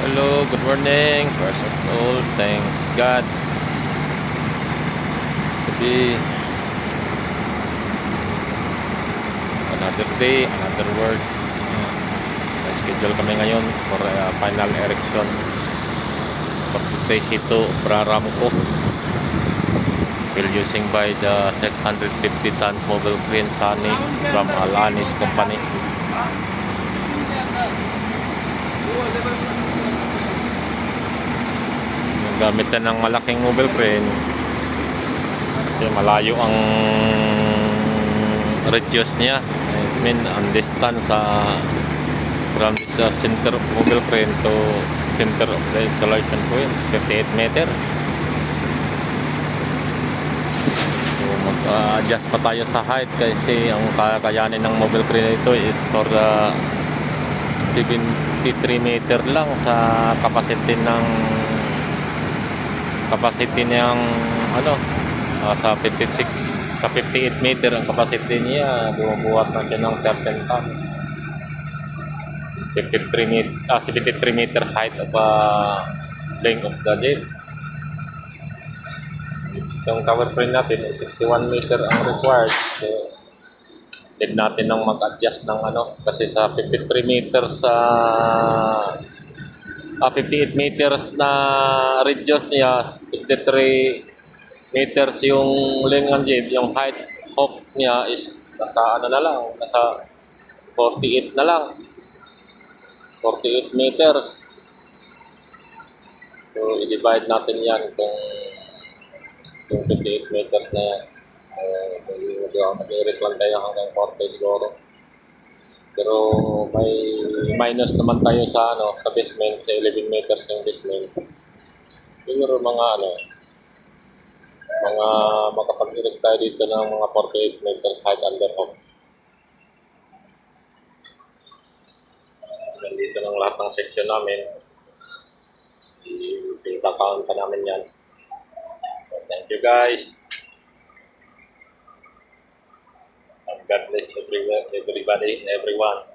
Hello, good morning. First of all, thanks God. Today, another day, another word. May schedule kami ngayon for final erection for the T2 Braramco. Will using by the 750 tons mobile crane Sunny from Alanis Company. Gamitan ng malaking mobile crane kasi malayo ang radius niya. I mean, ang distance from this center of mobile crane to center of the installation point, 58 meter. So mag-adjust pa tayo sa height kasi ang kakayanin ng mobile crane ito is for 73 meter lang sa capacity niyang sa 56 sa 58 meter ang capacity niya, bumubuhat na siya ng 13 tons. 73 meter height of length of the jet. Yung tower crane natin is 61 meter ang required. So need natin nang mag-adjust ng kasi sa 53 meters 58 meters na radius niya, 53 meters yung length ng jet, yung height of niya is nasa nasa 48 na lang. 48 meters. So i-divide natin yan kung 58 meters na yan. Mag-i-erect lang tayo hanggang 40 siguro. Pero may minus naman tayo sa basement, sa 11 meters yung basement. Siguro mga makapag-erect tayo dito ng mga 48 meters height under hook. Nandito ng lahat ng section namin. I-count pa namin yan. So, thank you guys. And God bless everybody, everyone.